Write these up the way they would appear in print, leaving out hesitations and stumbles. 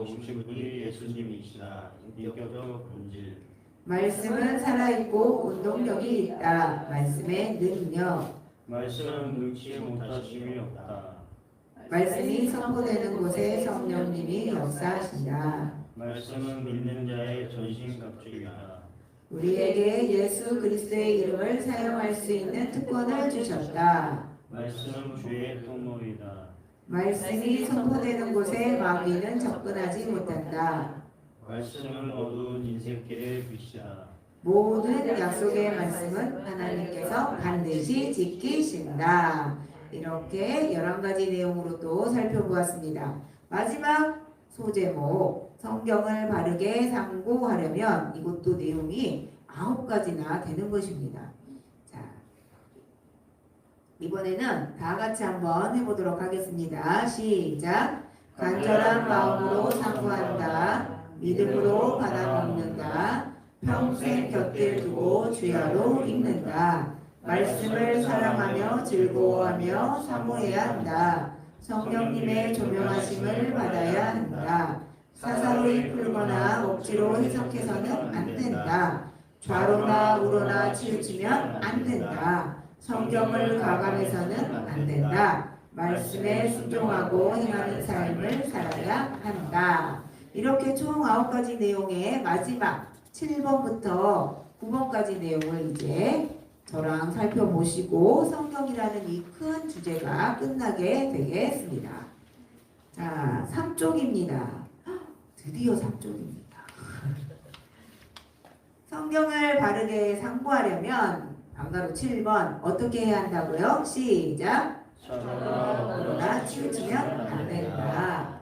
오신 분이 예수님이시다. 인격적 본질. 말씀은 살아있고 운동력이 있다. 말씀의 능력. 말씀은 능치 못하심이 없다. 말씀이 선포되는 곳에 성령님이 역사하신다. 말씀은 믿는 자의 전신갑주이다. 우리에게 예수 그리스도의 이름을 사용할 수 있는 특권을 주셨다. 말씀은 주의 통로이다. 말씀이 선포되는 곳에 마귀는 접근하지 못한다. 말씀은 어두운 인생길의 빛이다. 모든 약속의 말씀은 하나님께서 반드시 지키신다. 이렇게 11가지 내용으로 또 살펴보았습니다. 마지막 소제목, 성경을 바르게 상고하려면 이것도 내용이 9가지나 되는 것입니다. 자, 이번에는 다 같이 한번 해보도록 하겠습니다. 시작! 간절한 마음으로 상고한다. 믿음으로 받아먹는다. 평생 곁에 두고 주야로 읽는다. 말씀을 사랑하며 즐거워하며 사모해야 한다. 성령님의 조명하심을 받아야 한다. 사사로이 풀거나 억지로 해석해서는 안 된다. 좌로나 우로나 치우치면 안 된다. 성경을 가감해서는 안 된다. 말씀에 순종하고 행하는 삶을 살아야 한다. 이렇게 총 9가지 내용의 마지막 7번부터 9번까지 내용을 이제 저랑 살펴보시고 성경이라는 이 큰 주제가 끝나게 되겠습니다. 자, 3쪽입니다. 드디어 3쪽입니다. 성경을 바르게 상고하려면 바로 7번 어떻게 해야 한다고요? 시작! 좌로나 치우치면 안 된다.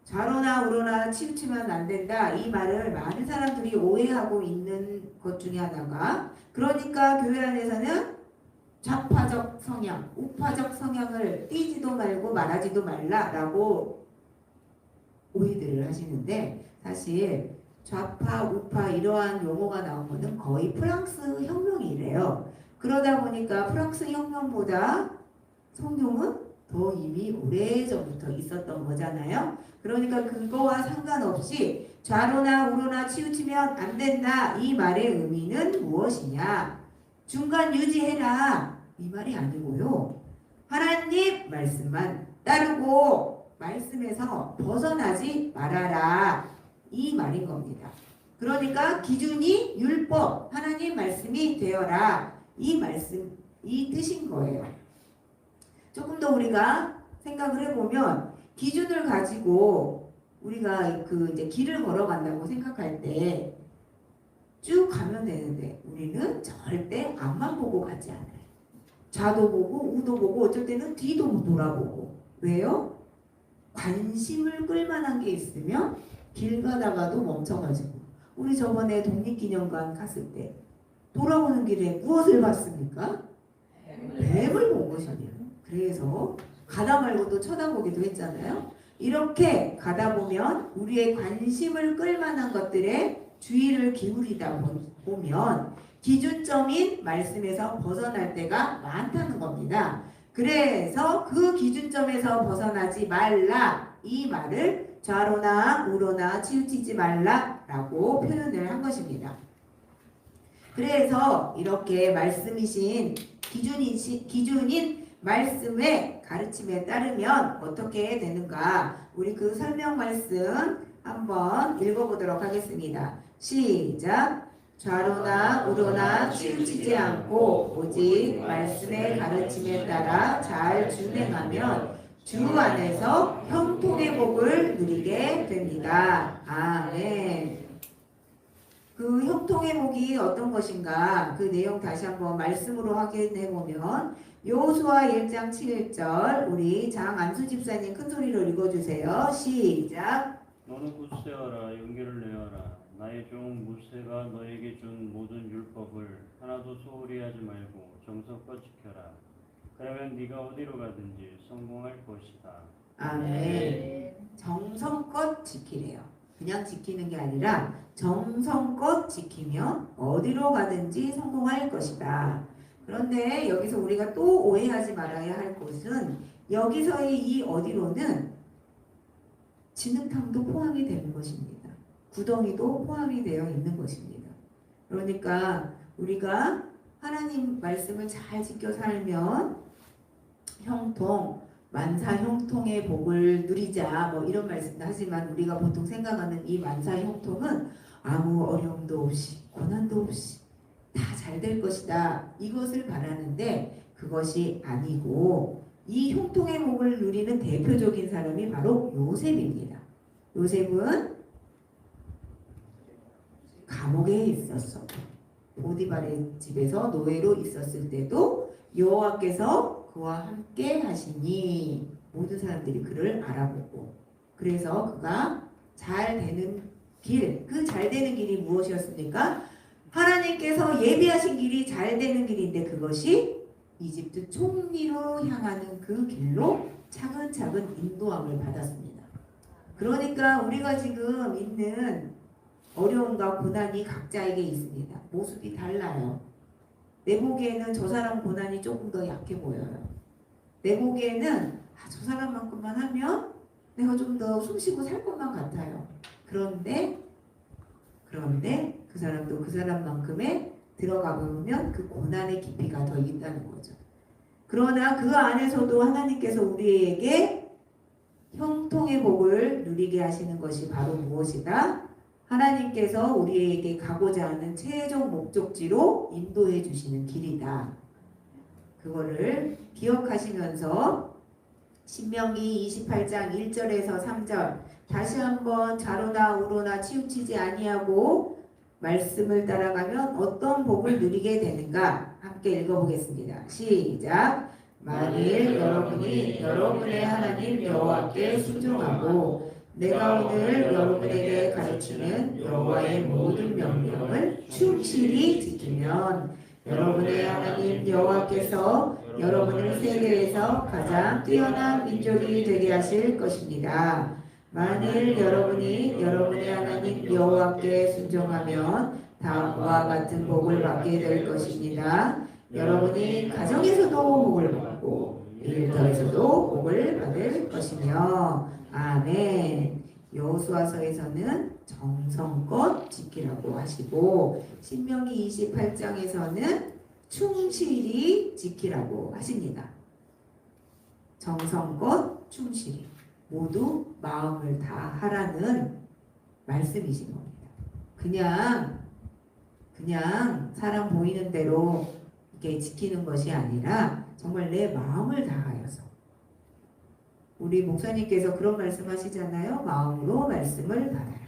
좌로나 우로나 치우치면 안 된다. 이 말을 많은 사람들이 오해하고 있는 것 중에 하나가, 그러니까 교회 안에서는 좌파적 성향, 우파적 성향을 띄지도 말고 말하지도 말라라고 오해들을 하시는데, 사실 좌파, 우파 이러한 용어가 나온 것은 거의 프랑스 혁명이래요. 그러다 보니까 프랑스 혁명보다 성경은 더 이미 오래전부터 있었던 거잖아요. 그러니까 그거와 상관없이 좌로나 우로나 치우치면 안 된다. 이 말의 의미는 무엇이냐? 중간 유지해라. 이 말이 아니고요. 하나님 말씀만 따르고 말씀에서 벗어나지 말아라. 이 말인 겁니다. 그러니까 기준이 율법, 하나님 말씀이 되어라. 이 말씀, 이 뜻인 거예요. 조금 더 우리가 생각을 해보면 기준을 가지고 우리가 그 이제 길을 걸어간다고 생각할 때 쭉 가면 되는데 우리는 절대 앞만 보고 가지 않아요. 좌도 보고 우도 보고 어쩔 때는 뒤도 돌아보고. 왜요? 관심을 끌만한 게 있으면 길 가다가도 멈춰가지고. 우리 저번에 독립기념관 갔을 때 돌아오는 길에 무엇을 봤습니까? 뱀을 본 것이에요. 그래서 가다 말고도 쳐다보기도 했잖아요. 이렇게 가다 보면 우리의 관심을 끌만한 것들에 주의를 기울이다 보면 기준점인 말씀에서 벗어날 때가 많다는 겁니다. 그래서 그 기준점에서 벗어나지 말라. 이 말을 좌로나 우로나 치우치지 말라라고 표현을 한 것입니다. 그래서 이렇게 말씀이신 기준인 말씀의 가르침에 따르면 어떻게 되는가? 우리 그 설명 말씀 한번 읽어보도록 하겠습니다. 시작! 좌로나 우로나 치우치지 않고 오직 말씀의 가르침에 따라 잘 준행하면 주 안에서 형통의 복을 누리게 됩니다. 아멘. 그 형통의 복이 어떤 것인가? 그 내용 다시 한번 말씀으로 확인해 보면 여호수아 1장 7절 우리 장안수 집사님 큰 소리로 읽어주세요. 시작. 너는 굳세어라 용기를 내어라. 나의 종 모세가 너에게 준 모든 율법을 하나도 소홀히 하지 말고 정성껏 지켜라. 그러면 네가 어디로 가든지 성공할 것이다. 아멘. 정성껏 지키래요. 그냥 지키는 게 아니라 정성껏 지키면 어디로 가든지 성공할 것이다. 그런데 여기서 우리가 또 오해하지 말아야 할 것은 여기서의 이 어디로는 진흙탕도 포함이 되는 것입니다. 구덩이도 포함이 되어 있는 것입니다. 그러니까 우리가 하나님 말씀을 잘 지켜 살면 형통, 만사 형통의 복을 누리자 뭐 이런 말씀도 하지만 우리가 보통 생각하는 이 만사 형통은 아무 어려움도 없이 고난도 없이 다 잘 될 것이다 이것을 바라는데 그것이 아니고 이 형통의 복을 누리는 대표적인 사람이 바로 요셉입니다. 요셉은 감옥에 있었어. 보디발의 집에서 노예로 있었을 때도 여호와께서 그와 함께 하시니 모든 사람들이 그를 알아보고 그래서 그가 잘 되는 길, 그 잘 되는 길이 무엇이었습니까? 하나님께서 예비하신 길이 잘 되는 길인데 그것이 이집트 총리로 향하는 그 길로 차근차근 인도함을 받았습니다. 그러니까 우리가 지금 있는 어려움과 고난이 각자에게 있습니다. 모습이 달라요. 내 보기에는 저 사람 고난이 조금 더 약해 보여요. 내 보기에는 저 사람만큼만 하면 내가 좀 더 숨쉬고 살 것만 같아요. 그런데 그 사람도 그 사람만큼의 들어가 보면 그 고난의 깊이가 더 있다는 거죠. 그러나 그 안에서도 하나님께서 우리에게 형통의 복을 누리게 하시는 것이 바로 무엇이다? 하나님께서 우리에게 가고자 하는 최종 목적지로 인도해 주시는 길이다. 그거를 기억하시면서 신명기 28장 1절에서 3절 다시 한번 좌로나 우로나 치우치지 아니하고 말씀을 따라가면 어떤 복을 누리게 되는가 함께 읽어보겠습니다. 시작. 만일 여러분이 여러분의 하나님 여호와께 순종하고 내가 오늘 여러분에게 가르치는 여호와의 모든 명령을 충실히 지키면 여러분의 하나님 여호와께서 여러분을 세계에서 가장 뛰어난 민족이 되게 하실 것입니다. 만일 여러분이 여러분의 하나님 여호와께 순종하면 다음과 같은 복을 받게 될 것입니다. 여러분이 가정에서도 복을 받고 일터에서도 복을 받을 것이며 아멘. 여호수아서에서는 정성껏 지키라고 하시고 신명기 28장에서는 충실히 지키라고 하십니다. 정성껏 충실히 모두 마음을 다하라는 말씀이신 겁니다. 그냥 사람 보이는 대로 이렇게 지키는 것이 아니라 정말 내 마음을 다하여서 우리 목사님께서 그런 말씀하시잖아요. 마음으로 말씀을 받아라.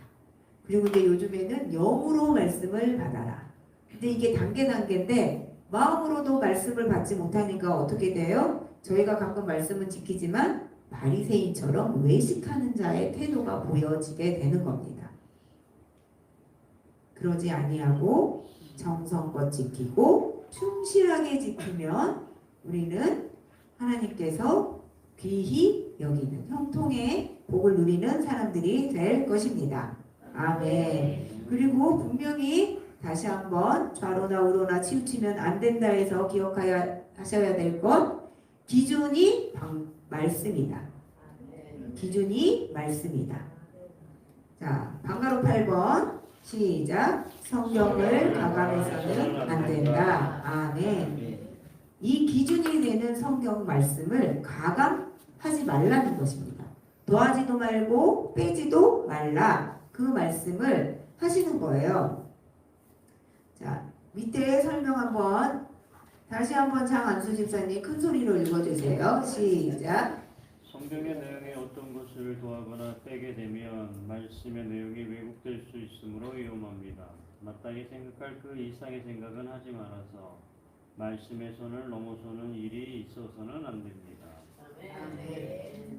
그리고 이제 요즘에는 영으로 말씀을 받아라. 근데 이게 단계인데 마음으로도 말씀을 받지 못하니까 어떻게 돼요? 저희가 가끔 말씀은 지키지만 바리새인처럼 외식하는 자의 태도가 보여지게 되는 겁니다. 그러지 아니하고 정성껏 지키고 충실하게 지키면 우리는 하나님께서 귀히 여기는 형통의 복을 누리는 사람들이 될 것입니다. 아멘. 그리고 분명히 다시 한번 좌로나 우로나 치우치면 안 된다 해서 기억하셔야 될 것 기준이 말씀이다. 기준이 말씀이다. 자, 방가로 8번 시작. 성경을 가감해서는 안 된다. 아멘. 이 기준이 되는 성경 말씀을 가감하지 말라는 것입니다. 더하지도 말고 빼지도 말라. 그 말씀을 하시는 거예요. 자, 밑에 설명 다시 한번 장안수 집사님 큰 소리로 읽어주세요. 시작. 성경의 내용에 어떤 것을 더하거나 빼게 되면 말씀의 내용이 왜곡될 수 있으므로 위험합니다. 마땅히 생각할 그 이상의 생각은 하지 말아서 말씀의 선을 넘어서는 일이 있어서는 안 됩니다. 아멘.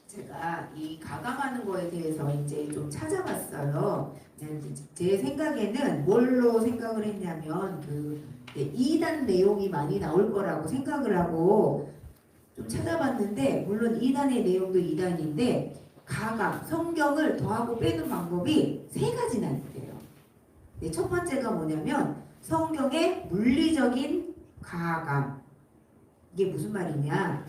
제가 이 가감하는 거에 대해서 이제 좀 찾아봤어요. 제 생각에는 뭘로 생각을 했냐면 그 2단 내용이 많이 나올 거라고 생각을 하고 좀 찾아봤는데 물론 2단의 내용도 2단인데 가감, 성경을 더하고 빼는 방법이 3가지나 있대요. 첫 번째가 뭐냐면 성경의 물리적인 가감. 이게 무슨 말이냐?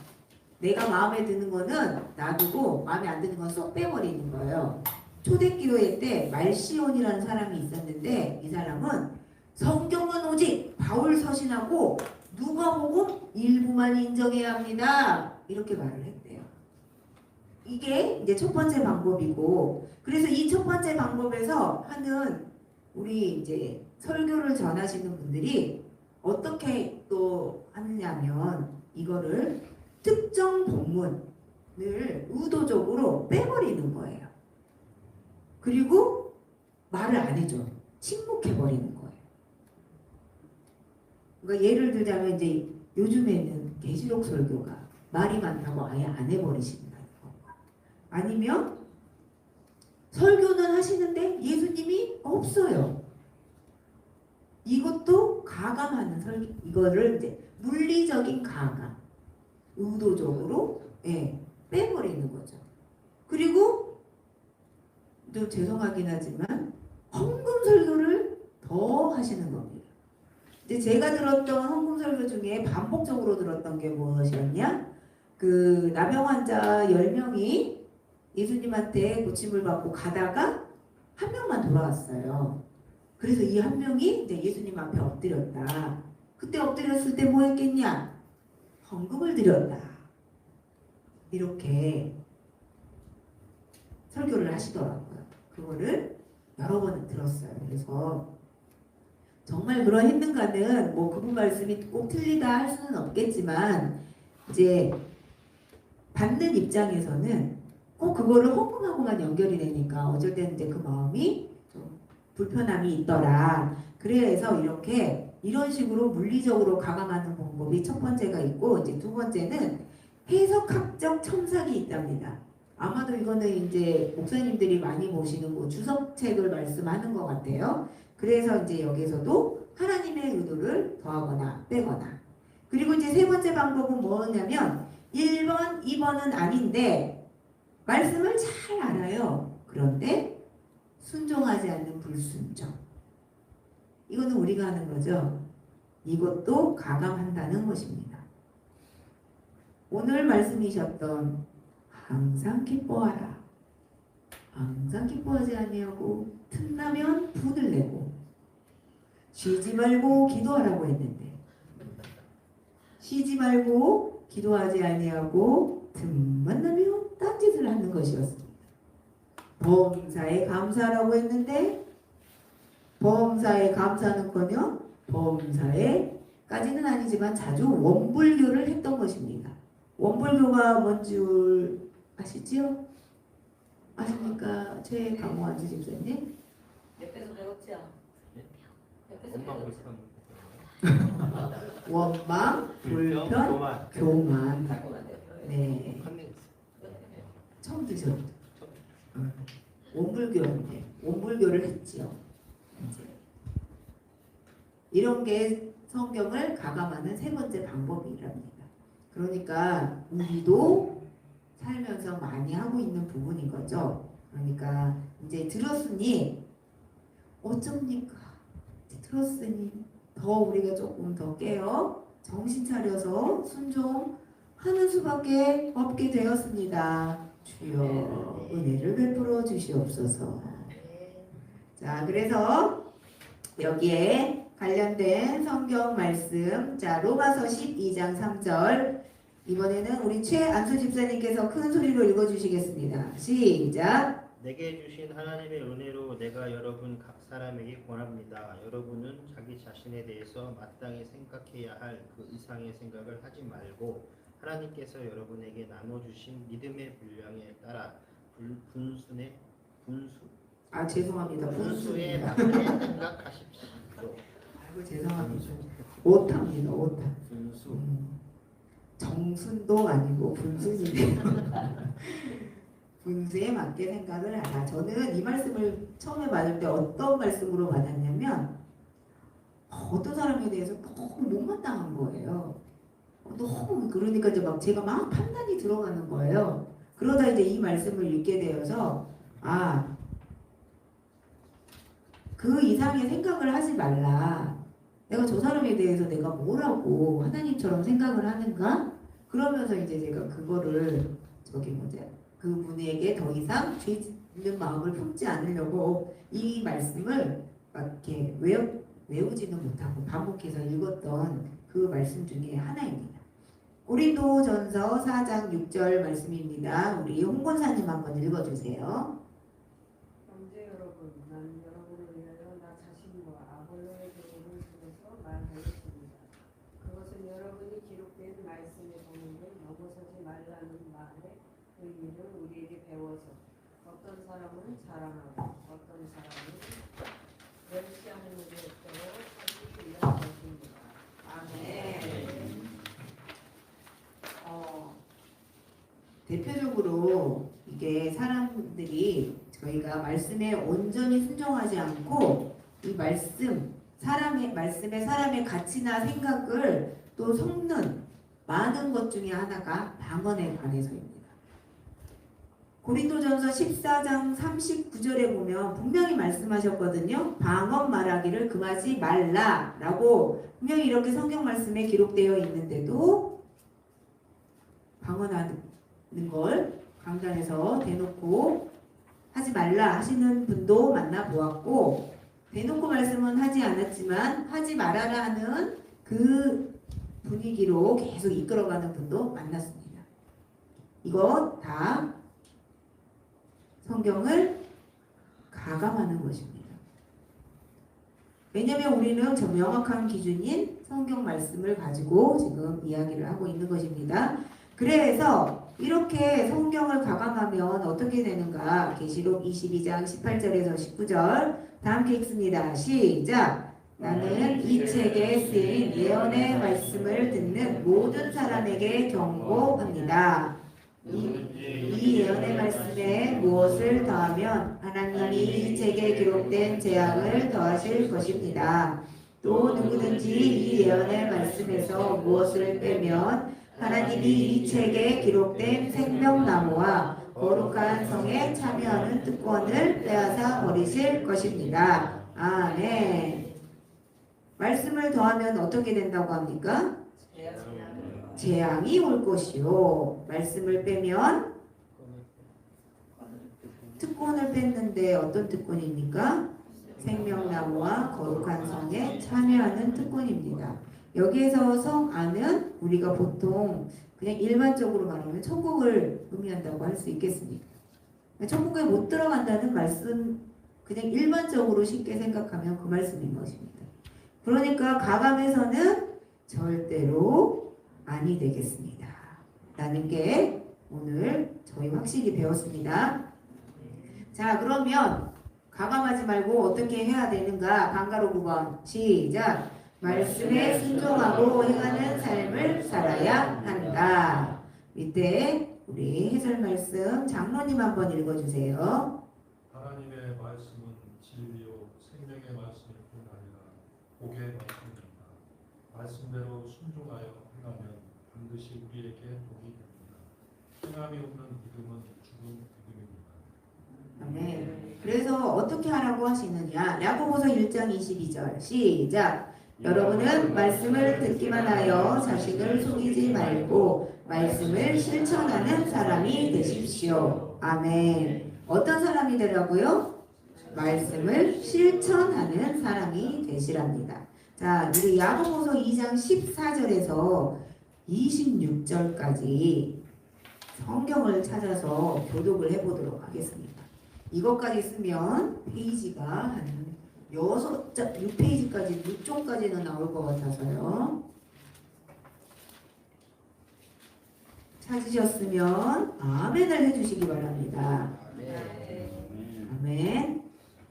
내가 마음에 드는 거는 놔두고 마음에 안 드는 건 쏙 빼버리는 거예요. 초대교회 때 말시온이라는 사람이 있었는데 이 사람은 성경은 오직 바울 서신하고 누가복음 일부만 인정해야 합니다. 이렇게 말을 했대요. 이게 이제 첫 번째 방법이고, 그래서 이 첫 번째 방법에서 하는 우리 이제 설교를 전하시는 분들이 어떻게 또 하느냐면 이거를 특정 본문을 의도적으로 빼버리는 거예요. 그리고 말을 안 해줘. 침묵해버리는 거예요. 그러니까 예를 들자면 이제 요즘에는 계시록 설교가 말이 많다고 아예 안 해버리신다는 거. 아니면 설교는 하시는데 예수님이 없어요. 이것도 가감하는 설교. 이거를 이제 물리적인 가감. 의도적으로 빼버리는 거죠. 그리고 좀 죄송하긴 하지만 헌금 설교를 더 하시는 겁니다. 이제 제가 들었던 헌금 설교 중에 반복적으로 들었던 게 무엇이었냐? 그 나병 환자 10명이 예수님한테 고침을 받고 가다가 한 명만 돌아왔어요. 그래서 이 한 명이 이제 예수님 앞에 엎드렸다. 그때 엎드렸을 때 뭐 했겠냐? 헌금을 드렸다. 이렇게 설교를 하시더라고요. 그거를 여러 번 들었어요. 그래서 정말 그러했는가는 뭐 그분 말씀이 꼭 틀리다 할 수는 없겠지만 이제 받는 입장에서는 꼭 그거를 헌금하고만 연결이 되니까 어쩔 때는 이제 그 마음이 좀 불편함이 있더라. 그래서 이런 식으로 물리적으로 가감하는 방법이 첫 번째가 있고, 이제 두 번째는 해석학적 첨삭이 있답니다. 아마도 이거는 이제 목사님들이 많이 보시는 뭐 주석책을 말씀하는 것 같아요. 그래서 이제 여기서도 하나님의 의도를 더하거나 빼거나. 그리고 이제 세 번째 방법은 뭐냐면 1번, 2번은 아닌데 말씀을 잘 알아요. 그런데 순종하지 않는 불순종. 이거는 우리가 하는 거죠. 이것도 가감한다는 것입니다. 오늘 말씀이셨던 항상 기뻐하라. 항상 기뻐하지 아니하고 틈나면 분을 내고 쉬지 말고 기도하라고 했는데 쉬지 말고 기도하지 아니하고 틈만 나면 딴짓을 하는 것이었습니다. 범사에 감사하라고 했는데 범사에 감사는커녕 범사에까지는 아니지만 자주 원불교를 했던 것입니다. 원불교가 뭔 줄 아시지요? 아십니까? 최강호환 집사님? 옆에서 배웠죠? 원망, 불편, 교만. 네, 처음 드셨죠? 원불교인데 원불교를 했지요. 이런 게 성경을 가감하는 세 번째 방법이랍니다. 그러니까 우리도 살면서 많이 하고 있는 부분인 거죠. 그러니까 이제 들었으니 어쩝니까? 이제 들었으니 더 우리가 조금 더 깨어 정신 차려서 순종하는 수밖에 없게 되었습니다. 주여 은혜를 베풀어 주시옵소서. 자, 그래서 여기에 관련된 성경 말씀, 자 로마서 12장 3절, 이번에는 우리 최안수 집사님께서 큰 소리로 읽어주시겠습니다. 시작. 내게 주신 하나님의 은혜로 내가 여러분 각 사람에게 권합니다. 여러분은 자기 자신에 대해서 마땅히 생각해야 할 그 이상의 생각을 하지 말고 하나님께서 여러분에게 나눠주신 믿음의 분량에 따라 죄송합니다. 분수에 분수입니다. 맞게 생각하십시오. 아이고 죄송합니다. 오타입니다. 오타. 분수. 정순도 아니고 분순이네요. 분수에 맞게 생각을 하라. 저는 이 말씀을 처음에 받을 때 어떤 말씀으로 받았냐면 어떤 사람에 대해서 너무 못마땅한 거예요. 너무 그러니까 이제 막 제가 막 판단이 들어가는 거예요. 그러다 이제 이 말씀을 읽게 되어서 그 이상의 생각을 하지 말라. 내가 저 사람에 대해서 내가 뭐라고 하나님처럼 생각을 하는가? 그러면서 이제 제가 그거를 저기 뭐지? 그분에게 더 이상 죄 짓는 마음을 품지 않으려고 이 말씀을 막 이렇게 외우지는 못하고 반복해서 읽었던 그 말씀 중에 하나입니다. 고린도전서 4장 6절 말씀입니다. 우리 홍권사님 한번 읽어주세요. 형제 여러분, 나는 여러분을 위하여 나 자신과 아볼로의 교훈을 통해서 말하였습니다. 그것은 여러분이 기록된 말씀의 본문을 넘어서지 말라는 말의 의미를 우리에게 배워서 어떤 사람은 자랑하고 어떤 사람은 멸시하는 일이 없도록 하기 위한 것입니다. 아멘. 대표적으로 이게 사람들이 저희가 말씀에 온전히 순종하지 않고 이 말씀의 사람의 가치나 생각을 또 섞는 많은 것 중에 하나가 방언에 관해서입니다. 고린도전서 14장 39절에 보면 분명히 말씀하셨거든요. 방언 말하기를 금하지 말라라고 분명히 이렇게 성경 말씀에 기록되어 있는데도 방언하는 걸 강단에서 대놓고 하지 말라 하시는 분도 만나보았고, 대놓고 말씀은 하지 않았지만 하지 말아라 하는 그 분위기로 계속 이끌어가는 분도 만났습니다. 이거 다 성경을 가감하는 것입니다. 왜냐하면 우리는 저 명확한 기준인 성경 말씀을 가지고 지금 이야기를 하고 있는 것입니다. 그래서 이렇게 성경을 가감하면 어떻게 되는가? 계시록 22장 18절에서 19절 다 함께 읽습니다. 시작! 나는 이 책에 쓰인 예언의 말씀을 듣는 모든 사람에게 경고합니다. 이 예언의 말씀에 무엇을 더하면 하나님이 이 책에 기록된 재앙을 더하실 것입니다. 또 누구든지 이 예언의 말씀에서 무엇을 빼면 하나님이 이 책에 기록된 생명나무와 거룩한 성에 참여하는 특권을 빼앗아 버리실 것입니다. 아멘. 말씀을 더하면 어떻게 된다고 합니까? 재앙이 올 것이요. 말씀을 빼면 특권을 뺐는데 어떤 특권입니까? 생명나무와 거룩한 성에 참여하는 특권입니다. 여기에서 성 안은 우리가 보통 그냥 일반적으로 말하면 천국을 의미한다고 할 수 있겠습니다. 천국에 못 들어간다는 말씀 그냥 일반적으로 쉽게 생각하면 그 말씀인 것입니다. 그러니까 가감에서는 절대로 아니 되겠습니다. 라는 게 오늘 저희 확실히 배웠습니다. 자, 그러면 가감하지 말고 어떻게 해야 되는가? 방가로 9번 시작! 말씀에 순종하고 행하는 삶을 살아야 한다. 밑에 우리 해설 말씀 장로님 한번 읽어주세요. 하나님의 말씀은 진리요 생명의 말씀일 뿐 아니라 복의 말씀입니다. 말씀대로 순종하여 행하면 반드시 우리에게 복이 됩니다. 행함이 없는 믿음은 죽은 믿음입니다. 아멘. 그래서 어떻게 하라고 하시느냐? 야고보서 1장 22절 시작! 여러분은 말씀을 듣기만 하여 자신을 속이지 말고 말씀을 실천하는 사람이 되십시오. 아멘. 어떤 사람이 되라고요? 말씀을 실천하는 사람이 되시랍니다. 자, 우리 야고보서 2장 14절에서 26절까지 성경을 찾아서 교독을 해보도록 하겠습니다. 이것까지 쓰면 페이지가 한 6페이지까지, 6쪽까지는 나올 것 같아서요. 찾으셨으면 아멘을 해주시기 바랍니다. 아멘.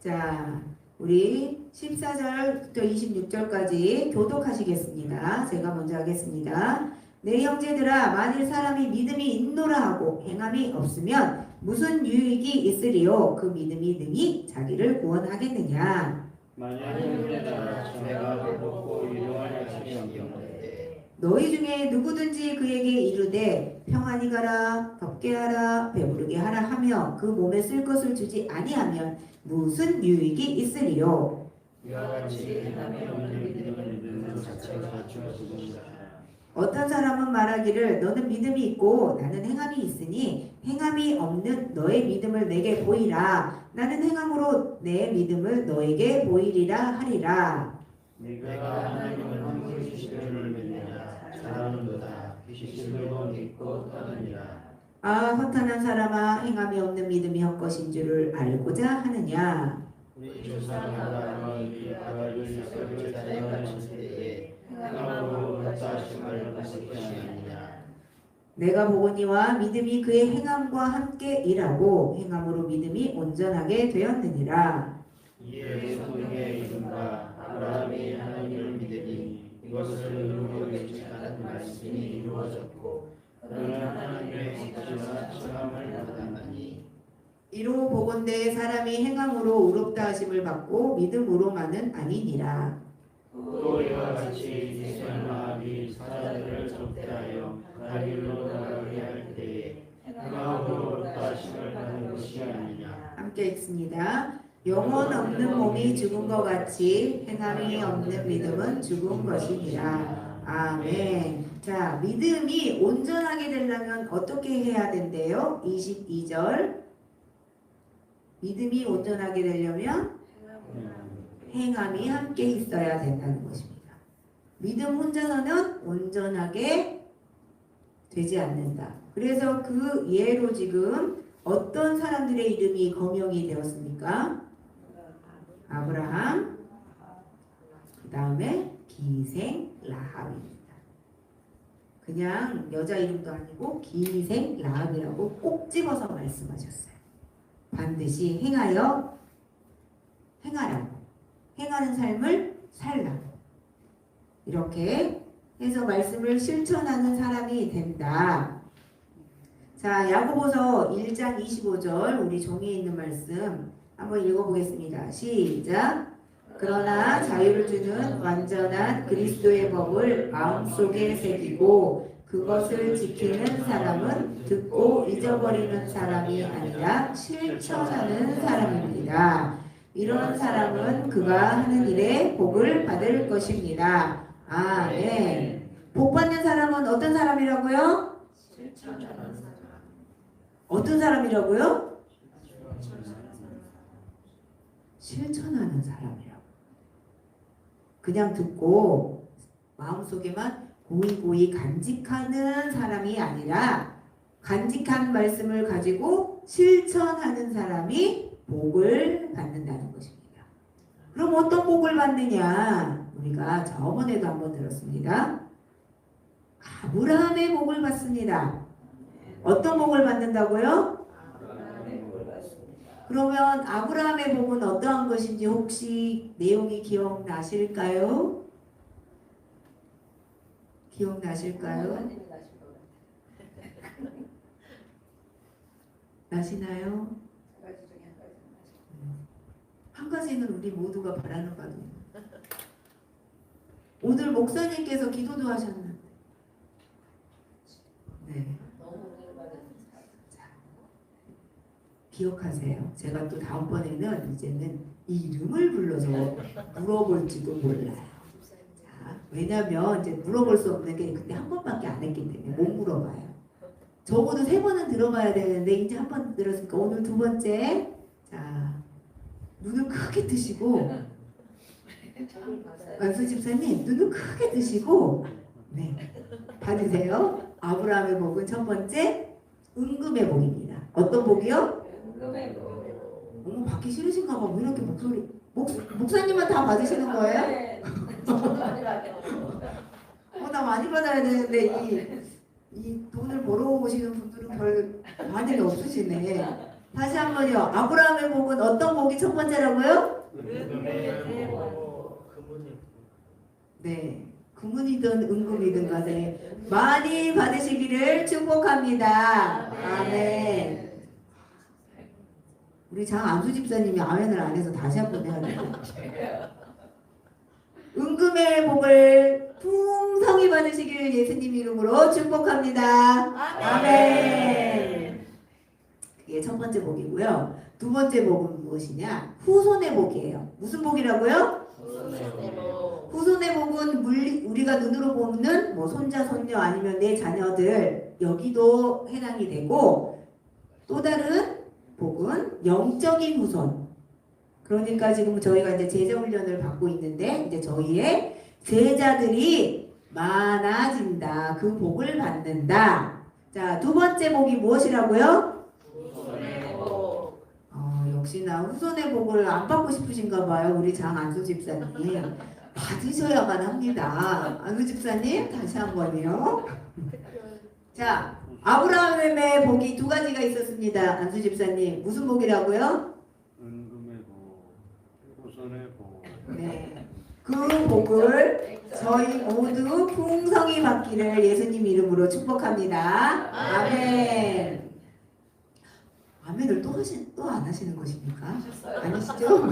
자, 우리 14절부터 26절까지 교독하시겠습니다. 제가 먼저 하겠습니다. 내 형제들아, 만일 사람이 믿음이 있노라 하고 행함이 없으면 무슨 유익이 있으리요? 그 믿음이 능히 자기를 구원하겠느냐? 만약 형제가 자네가 배고프고 일용할 것이 없는데 너희 중에 누구든지 그에게 이르되 평안히 가라, 덥게 하라, 배부르게 하라 하며 그 몸에 쓸 것을 주지 아니하면 무슨 유익이 있으리요? 이와 같이 행함이 없는 믿음은 믿음 자체가 죽은 것이라. 어떤 사람은 말하기를 너는 믿음이 있고 나는 행함이 있으니 행함이 없는 너의 믿음을 내게 보이라. 나는 행함으로 내 믿음을 너에게 보이리라 하리라. 내가 하나님을 함께 주시는 줄 믿느냐 잘하는도다. 귀신들도 믿고 떠느니라. 아, 허탄한 사람아, 행함이 없는 믿음이 헛것인 줄을 알고자 하느냐. 우리 조상 아브라함이 그가 율법을 자녀하실 때에 행함으로 역사하심을 받은 것이 아니냐. 내가 보거니와 믿음이 그의 행함과 함께 일하고 행함으로 믿음이 온전하게 되었느니라. 이에 소동의 이름과 아브라함이 하나님을 믿으니 이것을 의무로 여기지 않은 말씀이 이루어졌고 그는 하나님의 지시와 청함을 받았나니. 이로 보건대 사람이 행함으로 의롭다 하심을 받고 믿음으로만은 아니니라. 또 이와 같이 이스라엘 마음이 사자들을 접대하여 가길로 나가게 할 때에 행함으로 의롭다 하심을 받는 것이 아니냐. 함께 읽습니다. 영혼 없는 몸이 죽은 것 같이 행함이 없는 믿음은 죽은 것이니라. 아멘. 자, 믿음이 온전하게 되려면 어떻게 해야 된대요? 22절. 믿음이 온전하게 되려면 행함이 함께 있어야 된다는 것입니다. 믿음 혼자서는 온전하게 되지 않는다. 그래서 그 예로 지금 어떤 사람들의 이름이 거명이 되었습니까? 아브라함, 그 다음에 기생 라합입니다. 그냥 여자 이름도 아니고 기생 라합이라고 꼭 집어서 말씀하셨어요. 반드시 행하라고, 행하는 삶을 살라고, 이렇게 해서 말씀을 실천하는 사람이 된다. 자, 야고보서 1장 25절 우리 종이에 있는 말씀 한번 읽어보겠습니다. 시작. 그러나 자유를 주는 완전한 그리스도의 법을 마음속에 새기고 그것을 지키는 사람은 듣고 잊어버리는 사람이 아니라 실천하는 사람입니다. 이런 사람은 그가 하는 일에 복을 받을 것입니다. 아멘. 복 받는 사람은 어떤 사람이라고요? 어떤 사람이라고요? 실천하는 사람이라고. 그냥 듣고 마음속에만 고이고이 간직하는 사람이 아니라 간직한 말씀을 가지고 실천하는 사람이 복을 받는다는 것입니다. 그럼 어떤 복을 받느냐? 우리가 저번에도 한번 들었습니다. 아브라함의 복을 받습니다. 어떤 복을 받는다고요? 그러면 아브라함의 복은 어떠한 것인지 혹시 내용이 기억나실까요? 기억나실까요? 나시나요? 한 가지는 우리 모두가 바라는 바입니다. 오늘 목사님께서 기도도 하셨는데, 네. 기억하세요. 제가 또 다음번에는 이제는 이름을 불러서 물어볼지도 몰라요. 자, 왜냐면 이제 물어볼 수 없는 게 그때 한 번밖에 안 했기 때문에 못 물어봐요. 적어도 3번은 들어봐야 되는데 이제 한 번 들었으니까 오늘 2번째. 자, 눈을 크게 뜨시고 안수 집사님 눈을 크게 뜨시고 네 받으세요. 아브라함의 복은 첫 번째 은금의 복입니다. 어떤 복이요? 어머 받기 싫으신가 봐. 왜 이렇게 목소리 목사님만 다 받으시는 거예요? 나 많이 받아야 되는데 이 돈을 벌어 오시는 분들은 별 반응이 없으시네. 다시 한번요. 아브라함의 복은 어떤 복이 첫 번째라고요? 네, 금은이든 은금이든 간에 많이 받으시기를 축복합니다. 아멘. 우리 장안수 집사님이 아멘을 안 해서 다시 한번 해야 돼요. 은금의 복을 풍성히 받으시기를 예수님 이름으로 축복합니다. 아멘. 그게 첫 번째 복이고요. 두 번째 복은 무엇이냐? 후손의 복이에요. 무슨 복이라고요? 후손의 복은 우리가 눈으로 보는 뭐 손자, 손녀 아니면 내 자녀들 여기도 해당이 되고 또 다른 복은 영적인 후손. 그러니까 지금 저희가 이제 제자 훈련을 받고 있는데 이제 저희의 제자들이 많아진다. 그 복을 받는다. 자, 두 번째 복이 무엇이라고요? 역시나 후손의 복을 안 받고 싶으신가 봐요. 우리 장안수 집사님. 받으셔야만 합니다. 안수 집사님 다시 한번요. 자, 아브라함의 복이 두 가지가 있었습니다. 안수 집사님 무슨 복이라고요? 은금의 복, 후손의 복. 네. 그 복을 저희 모두 풍성히 받기를 예수님 이름으로 축복합니다. 아멘. 아멘을 또 안 하시는 것입니까? 아니시죠?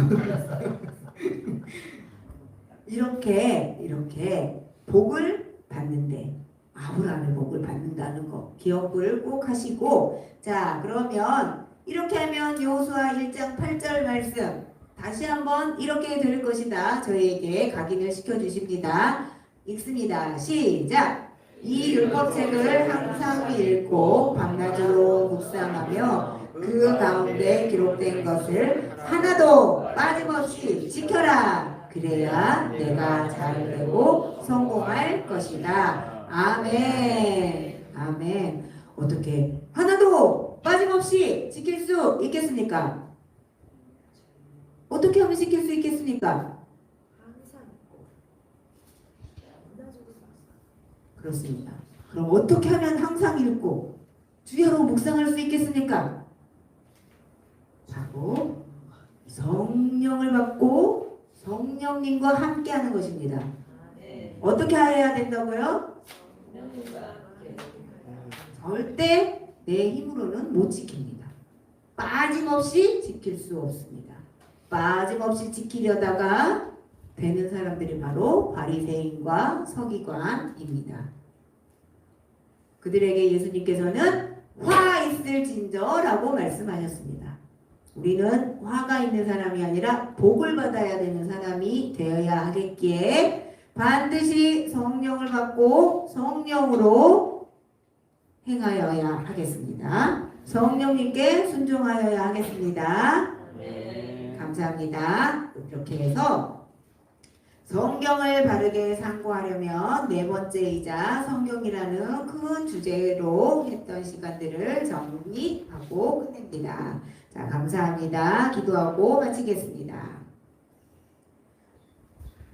이렇게 복을 받는데 아브라함의 복을 받는다는 거 기억을 꼭 하시고, 자 그러면 이렇게 하면 여호수아 1장 8절 말씀 다시 한번 이렇게 될 것이다 저희에게 각인을 시켜주십니다. 읽습니다. 시작. 이 율법책을 항상 읽고 밤낮으로 묵상하며 그 가운데 기록된 것을 하나도 빠짐없이 지켜라. 그래야 내가 잘 되고 성공할 것이다. 아멘. 아멘. 어떻게 하나도 빠짐없이 지킬 수 있겠습니까? 어떻게 하면 지킬 수 있겠습니까? 그렇습니다. 그럼 어떻게 하면 항상 읽고 주야로 묵상할 수 있겠습니까? 바로 성령을 받고 성령님과 함께하는 것입니다. 어떻게 해야 된다고요? 절대 내 힘으로는 못 지킵니다. 빠짐없이 지킬 수 없습니다. 빠짐없이 지키려다가 되는 사람들이 바로 바리새인과 서기관입니다. 그들에게 예수님께서는 화 있을진저라고 말씀하셨습니다. 우리는 화가 있는 사람이 아니라 복을 받아야 되는 사람이 되어야 하겠기에 반드시 성령을 받고 성령으로 행하여야 하겠습니다. 성령님께 순종하여야 하겠습니다. 감사합니다. 이렇게 해서 성경을 바르게 상고하려면 네 번째이자 성경이라는 큰 주제로 했던 시간들을 정리하고 끝냅니다. 자, 감사합니다. 기도하고 마치겠습니다.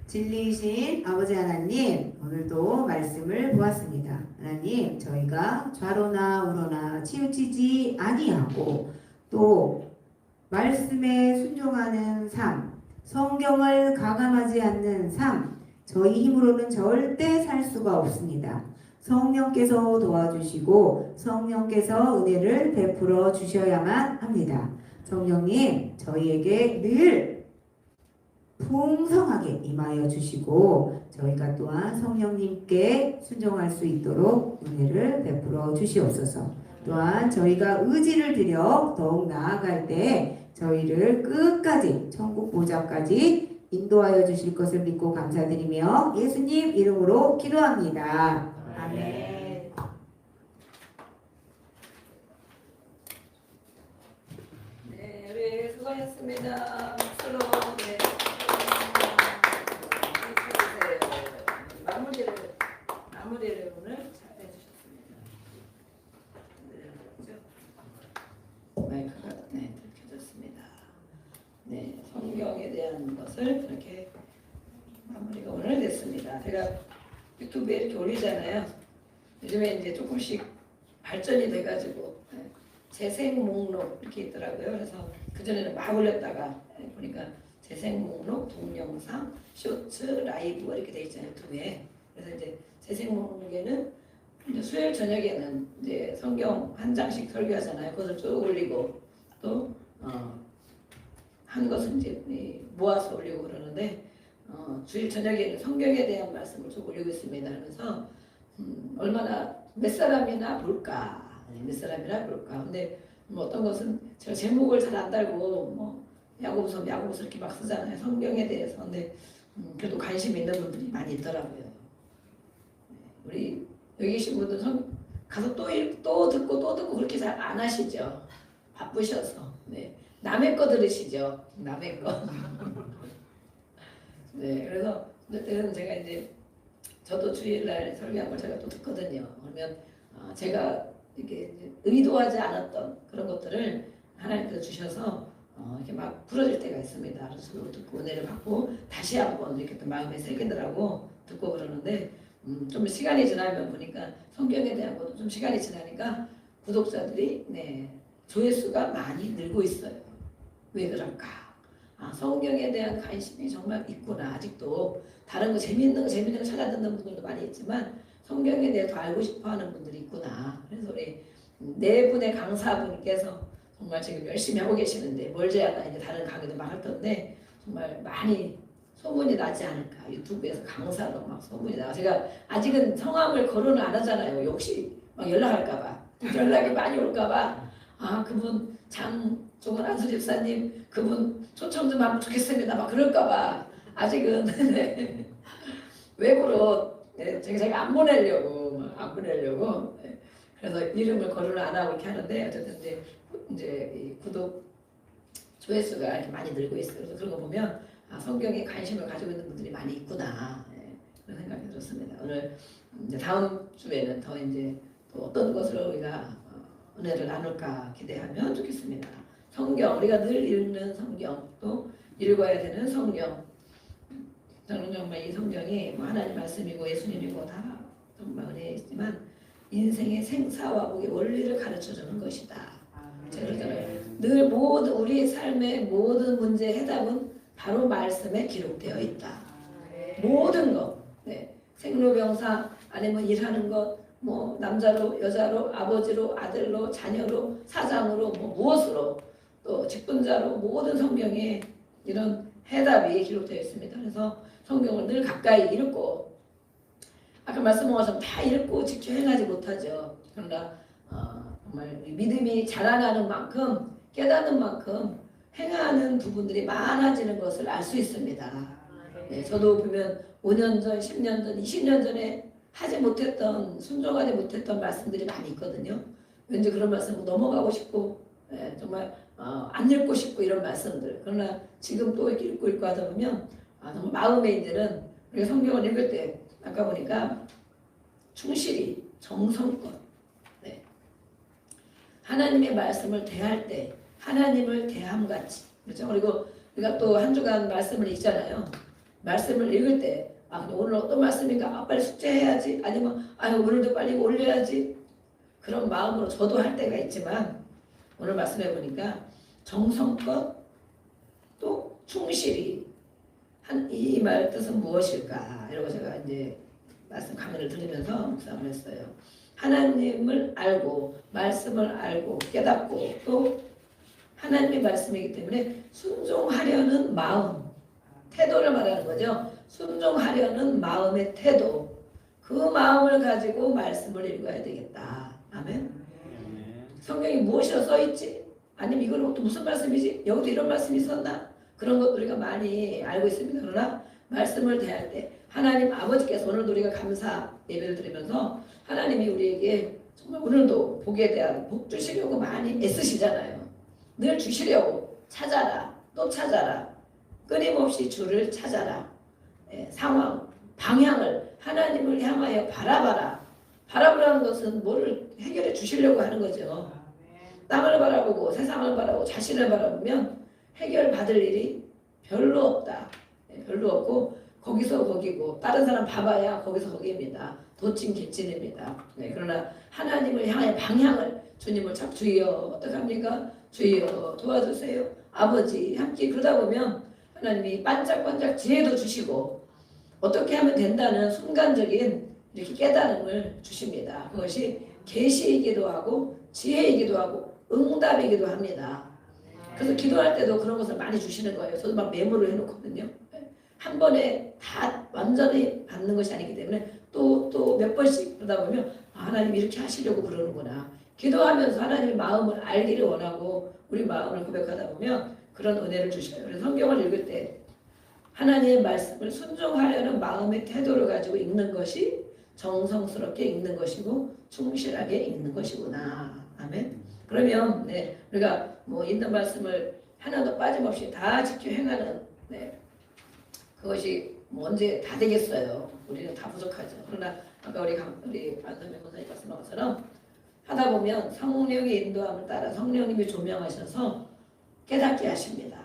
진리이신 아버지 하나님, 오늘도 말씀을 보았습니다. 하나님, 저희가 좌로나 우로나 치우치지 아니하고 또 말씀에 순종하는 삶, 성경을 가감하지 않는 삶, 저희 힘으로는 절대 살 수가 없습니다. 성령께서 도와주시고 성령께서 은혜를 베풀어 주셔야만 합니다. 성령님, 저희에게 늘 풍성하게 임하여 주시고 저희가 또한 성령님께 순종할 수 있도록 은혜를 베풀어 주시옵소서. 또한 저희가 의지를 들여 더욱 나아갈 때 저희를 끝까지 천국 보좌까지 인도하여 주실 것을 믿고 감사드리며 예수님 이름으로 기도합니다. 아멘. 네, 우리 수고하셨습니다. 박수로 네. 마무리를 오늘 잘 해주셨습니다. 마이크가 켜졌습니다. 네, 성경에 대한 것을 그렇게 마무리가 오늘 됐습니다. 제가 유튜브에 이렇게 올리잖아요. 요즘에 이제 조금씩 발전이 돼가지고 재생 목록 이렇게 있더라고요. 그래서 그전에는 막 올렸다가 보니까 재생 목록, 동영상, 쇼츠, 라이브 이렇게 돼 있잖아요. 유튜브에. 그래서 이제 재생 목록에는 이제 수요일 저녁에는 이제 성경 한 장씩 설교하잖아요. 그것을 쭉 올리고 또 한 것은 이제 모아서 올리고 그러는데 주일 저녁에는 성경에 대한 말씀을 쭉 올리고 있습니다. 그래서 얼마나 몇 사람이나 볼까, 몇 사람이나 볼까. 근데 뭐 어떤 것은 제가 제목을 잘 안 달고 뭐 야고보서 이렇게 막 쓰잖아요. 성경에 대해서. 근데 그래도 관심 있는 분들이 많이 있더라고요. 우리 여기 계신 분들 가서 또 듣고 그렇게 잘 안 하시죠. 바쁘셔서. 네. 남의 거 들으시죠. 남의 거. 네. 그래서 어쨌든 제가 이제 저도 주일날 설교한 걸 제가 또 듣거든요. 그러면 제가 이렇게 이제 의도하지 않았던 그런 것들을 하나님께서 주셔서 이렇게 막 풀어질 때가 있습니다. 그래서 저도 듣고 은혜를 받고 다시 한번 이렇게 또 마음에 새기더라고 듣고 그러는데 좀 시간이 지나면 보니까 성경에 대한 것도 좀 시간이 지나니까 구독자들이 조회수가 많이 늘고 있어요. 왜 그럴까? 성경에 대한 관심이 정말 있구나. 아직도 다른 거 재밌는 거 찾아 듣는 분들도 많이 있지만 성경에 대해 더 알고 싶어하는 분들이 있구나. 그래서 우리 네 분의 강사분께서 정말 지금 열심히 하고 계시는데 멀지 않아 이제 다른 강의도 막 할 건데 정말 많이 소문이 나지 않을까. 유튜브에서 강사로 막 소문이 나. 제가 아직은 성함을 거론을 안 하잖아요. 혹시 막 연락할까봐 연락이 많이 올까봐 그분 장종원 안수 집사님 그분 초청 좀 하면 좋겠습니다. 막 그럴까봐 아직은 외부로 제가 안 보내려고 그래서 이름을 거론을 안 하고 이렇게 하는데 어쨌든 이제 이 구독 조회수가 이렇게 많이 늘고 있어요. 그래서 그런 거 보면 성경에 관심을 가지고 있는 분들이 많이 있구나 그런 생각이 들었습니다. 오늘 이제 다음 주에는 더 이제 또 어떤 것으로 우리가 은혜를 나눌까 기대하면 좋겠습니다. 성경 우리가 늘 읽는 성경 또 읽어야 되는 성경 저는 정말 이 성경이 하나님 말씀이고 예수님이고 다 정말 은혜이지만 인생의 생사와 복의 원리를 가르쳐주는 것이다. 늘 모든 우리의 삶의 모든 문제의 해답은 바로 말씀에 기록되어 있다. 모든 것, 생로병사 아니면 일하는 것, 뭐 남자로 여자로 아버지로 아들로 자녀로 사장으로 무엇으로 또 직분자로 모든 성경에 이런 해답이 기록되어 있습니다. 그래서 성경을 늘 가까이 읽고 아까 말씀한 것처럼 다 읽고 직접 행하지 못하죠. 그러나 정말 믿음이 자라나는 만큼 깨닫는 만큼 행하는 부분들이 많아지는 것을 알 수 있습니다. 저도 보면 5년 전, 10년 전, 20년 전에 하지 못했던 순종하지 못했던 말씀들이 많이 있거든요. 왠지 그런 말씀 넘어가고 싶고 정말 안 읽고 싶고 이런 말씀들. 그러나 지금 또 이렇게 읽고 하다 보면 정말 마음에 이제는 우리가 성경을 읽을 때 아까 보니까 충실히 정성껏 하나님의 말씀을 대할 때 하나님을 대함같이 그렇죠. 그리고 우리가 또 한 주간 말씀을 읽잖아요. 말씀을 읽을 때 오늘 어떤 말씀인가 빨리 숙제해야지 아니면 오늘도 빨리 올려야지 그런 마음으로 저도 할 때가 있지만 오늘 말씀해 보니까 정성껏 또 충실히 이 말 뜻은 무엇일까 이러고 제가 이제 말씀 강의를 들으면서 묵상을 했어요. 하나님을 알고 말씀을 알고 깨닫고 또 하나님의 말씀이기 때문에 순종하려는 마음 태도를 말하는 거죠. 순종하려는 마음의 태도 그 마음을 가지고 말씀을 읽어야 되겠다. 아멘. 성경이 무엇이라 써있지? 아니면 이건 또 무슨 말씀이지? 여기도 이런 말씀이 있었나? 그런 것도 우리가 많이 알고 있습니다. 그러나 말씀을 대할 때 하나님 아버지께서 오늘도 우리가 감사 예배를 드리면서 하나님이 우리에게 정말 오늘도 복에 대한 복 주시려고 많이 애쓰시잖아요. 늘 주시려고 찾아라 또 찾아라 끊임없이 주를 찾아라 상황 방향을 하나님을 향하여 바라보라는 것은 뭐를 해결해 주시려고 하는 거죠. 땅을 바라보고 세상을 바라보고 자신을 바라보면 해결받을 일이 별로 없다. 별로 없고 거기서 거기고 다른 사람 봐봐야 거기서 거기입니다. 도찐 개찐입니다. 그러나 하나님을 향해 방향을 주님을 찾고 주여 어떡합니까? 주여 도와주세요. 아버지 함께 그러다 보면 하나님이 반짝반짝 지혜도 주시고 어떻게 하면 된다는 순간적인 이렇게 깨달음을 주십니다. 그것이 계시이기도 하고 지혜이기도 하고 응답이기도 합니다. 그래서 기도할 때도 그런 것을 많이 주시는 거예요. 저도 막 메모를 해놓거든요. 한 번에 다 완전히 받는 것이 아니기 때문에 또 몇 번씩 그러다 보면 하나님 이렇게 하시려고 그러는구나. 기도하면서 하나님의 마음을 알기를 원하고 우리 마음을 고백하다 보면 그런 은혜를 주셔요. 그래서 성경을 읽을 때 하나님의 말씀을 순종하려는 마음의 태도를 가지고 읽는 것이 정성스럽게 읽는 것이고 충실하게 읽는 것이구나. 아멘. 그러면 우리가 뭐 있는 말씀을 하나도 빠짐없이 다 지켜 행하는 그것이 뭐 언제 다 되겠어요. 우리는 다 부족하죠. 그러나 아까 우리 안선명 권사님 말씀한 것처럼 하다 보면 성령의 인도함을 따라 성령님이 조명하셔서 깨닫게 하십니다.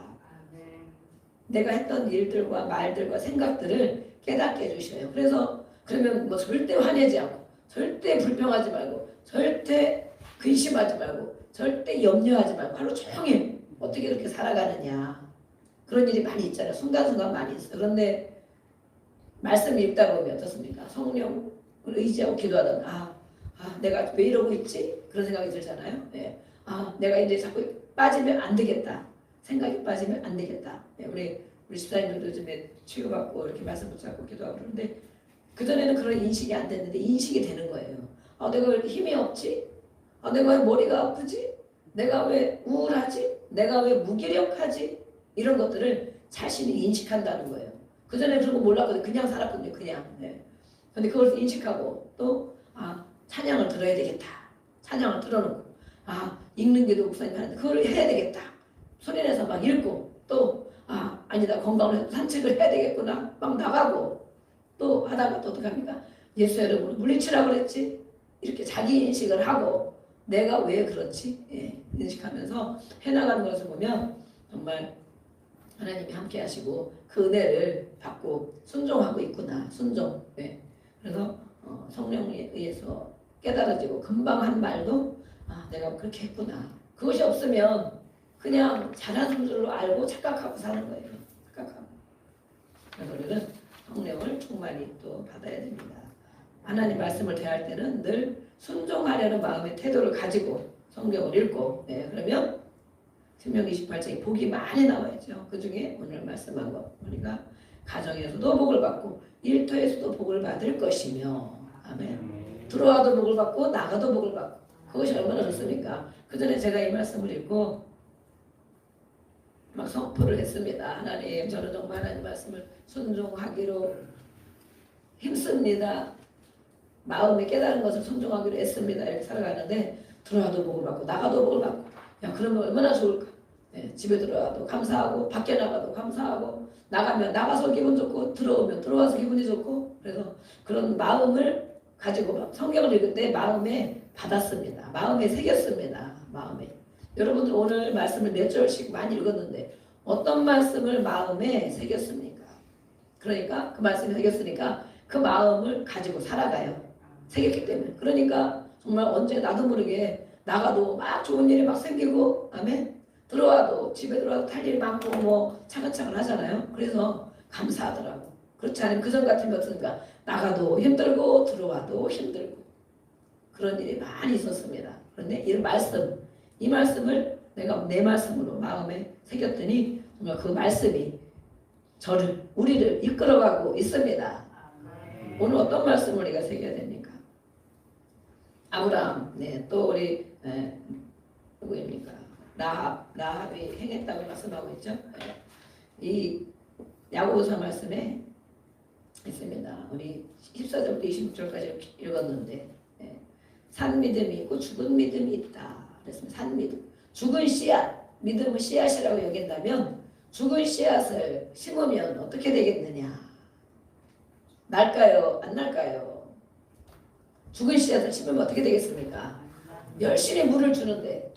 내가 했던 일들과 말들과 생각들을 깨닫게 해주셔요. 그래서 그러면 뭐 절대 화내지 않고 절대 불평하지 말고 절대 근심하지 말고 절대 염려하지 말고 하루 종일 어떻게 그렇게 살아가느냐 그런 일이 많이 있잖아요. 순간순간 많이 있어요. 그런데 말씀 읽다 보면 어떻습니까? 성령을 의지하고 기도하다가 내가 왜 이러고 있지? 그런 생각이 들잖아요. 내가 이제 자꾸 빠지면 안 되겠다. 생각이 빠지면 안 되겠다. 우리 집사님들도 요즘에 치유받고 이렇게 말씀 붙잡고 기도하고 그러는데 그전에는 그런 인식이 안 됐는데 인식이 되는 거예요. 내가 왜 이렇게 힘이 없지? 내가 왜 머리가 아프지? 내가 왜 우울하지? 내가 왜 무기력하지? 이런 것들을 자신이 인식한다는 거예요. 그전에 그런 거 몰랐거든요. 그냥 살았거든요. 그냥. 근데 그걸 인식하고 또 찬양을 들어야 되겠다. 찬양을 들어놓고 읽는 게도 목사님 하는데 그걸 해야 되겠다. 소리 내서 막 읽고 또 아니다. 건강을 해서 산책을 해야 되겠구나. 막 나가고 또 하다가 또 어떻게 합니까? 예수 여러분을 물리치라고 그랬지? 이렇게 자기 인식을 하고 내가 왜 그렇지? 인식하면서 해나가는 것을 보면 정말 하나님이 함께 하시고 그 은혜를 받고 순종하고 있구나. 순종. 그래서 성령에 의해서 깨달아지고 금방 한 말도 내가 그렇게 했구나. 그것이 없으면 그냥 잘하는 줄로 알고 착각하고 사는 거예요. 착각하고. 그래서 우리는 성령을 충만히 또 받아야 됩니다. 하나님 말씀을 대할 때는 늘 순종하려는 마음의 태도를 가지고 성경을 읽고 그러면 신명기 28장에 복이 많이 나와야죠. 그 중에 오늘 말씀한 거 우리가 가정에서도 복을 받고 일터에서도 복을 받을 것이며 아멘. 들어와도 복을 받고 나가도 복을 받고 그것이 얼마나 좋습니까? 그 전에 제가 이 말씀을 읽고 막 선포를 했습니다. 하나님 저는 정말 하나님 말씀을 순종하기로 힘씁니다. 마음에 깨달은 것을 순종하기로 했습니다. 이렇게 살아가는데 들어와도 복을 받고 나가도 복을 받고 그러면 얼마나 좋을까. 집에 들어와도 감사하고 밖에 나가도 감사하고 나가면 나가서 기분 좋고 들어오면 들어와서 기분이 좋고 그래서 그런 마음을 가지고 성경을 읽을 때 마음에 받았습니다. 마음에 새겼습니다. 마음에. 여러분들 오늘 말씀을 몇 절씩 많이 읽었는데 어떤 말씀을 마음에 새겼습니까? 그러니까 그 말씀이 새겼으니까 그 마음을 가지고 살아가요. 새겼기 때문에. 그러니까 정말 언제 나도 모르게 나가도 막 좋은 일이 막 생기고 아멘. 들어와도 집에 들어와도 할 일이 많고 뭐 차근차근 하잖아요. 그래서 감사하더라고. 그렇지 않으면 그전 같으면 어떻습니까? 나가도 힘들고 들어와도 힘들고 그런 일이 많이 있었습니다. 그런데 이 말씀을 내가 내 말씀으로 마음에 새겼더니 정말 그 말씀이 우리를 이끌어가고 있습니다. 오늘 어떤 말씀을 우리가 새겨야 됩니까? 아브라함, 또 우리 누구입니까? 라합이 행했다고 말씀하고 있죠. 이 야고보서 말씀에 있습니다. 우리 14절부터 26절까지 읽었는데 산 믿음이 있고 죽은 믿음이 있다. 그랬습니다. 산 믿음. 죽은 씨앗, 믿음은 씨앗이라고 여긴다면 죽은 씨앗을 심으면 어떻게 되겠느냐? 날까요? 안 날까요? 죽은 씨앗을 심으면 어떻게 되겠습니까? 열심히 물을 주는데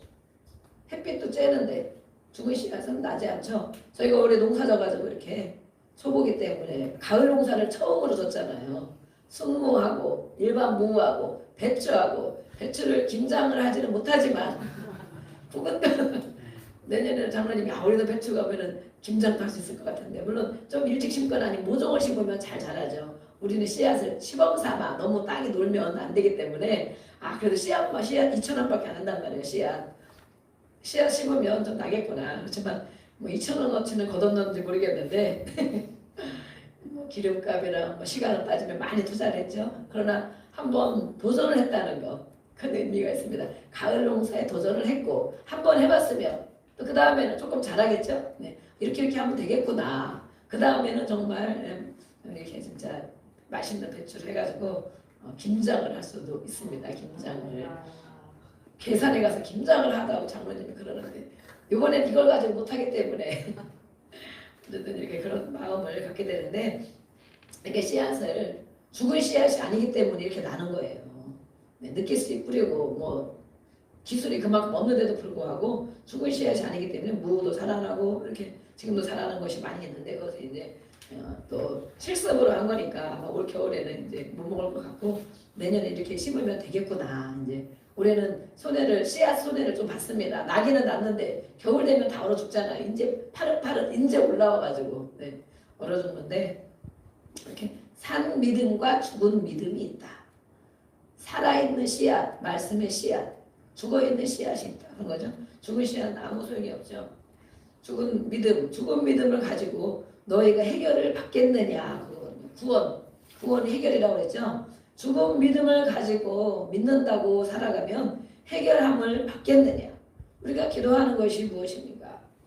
햇빛도 쬐는데 죽은 씨앗은 나지 않죠. 저희가 올해 농사 져가지고 이렇게 초보기 때문에 가을 농사를 처음으로 졌잖아요. 순무하고 일반 무하고 배추를 김장을 하지는 못하지만 혹은 내년에는 장로님이 우리도 배추 가면은 김장도 할 수 있을 것 같은데 물론 좀 일찍 심거나 아니면 모종을 심으면 잘 자라죠. 우리는 씨앗을 시범 삼아 너무 땅이 놀면 안 되기 때문에 그래도 씨앗 2,000원밖에 안 한단 말이에요. 씨앗 심으면 좀 나겠구나. 그렇지만 뭐 2,000원어치는 걷어넣는지 모르겠는데 뭐 기름값이랑 뭐 시간을 따지면 많이 투자를 했죠. 그러나 한번 도전을 했다는 거 큰 의미가 있습니다. 가을 농사에 도전을 했고 한번 해봤으면 또 그 다음에는 조금 잘하겠죠. 네. 이렇게 하면 되겠구나. 그 다음에는 정말 이렇게 진짜 맛있는 배추를 해가지고 김장을 할 수도 있습니다. 김장을. 계산에 가서 김장을 하다고 장로님이 그러는데 이번엔 이걸 가지고 못하기 때문에 어쨌든 이렇게 그런 마음을 갖게 되는데 이렇게 씨앗을 죽은 씨앗이 아니기 때문에 이렇게 나는 거예요. 네, 늦게씩 뿌리고 뭐 기술이 그만큼 없는데도 불구하고 죽은 씨앗이 아니기 때문에 무도 살아나고 이렇게 지금도 살아나는 것이 많이 있는데 그것을 이제 또 실습으로 한 거니까 아마 올 겨울에는 이제 못 먹을 것 같고 내년에 이렇게 심으면 되겠구나. 이제 올해는 씨앗 손해를 좀 봤습니다. 나기는 났는데 겨울 되면 다 얼어 죽잖아요. 이제 파릇파릇 이제 올라와가지고 네, 얼어 죽는데 이렇게 산 믿음과 죽은 믿음이 있다. 살아있는 씨앗, 말씀의 씨앗, 죽어있는 씨앗이 있다. 그런 거죠. 죽은 씨앗은 아무 소용이 없죠. 죽은 믿음을 가지고 너희가 해결을 받겠느냐. 구원 해결이라고 그랬죠. 죽은 믿음을 가지고 믿는다고 살아가면 해결함을 받겠느냐. 우리가 기도하는 것이 무엇입니까?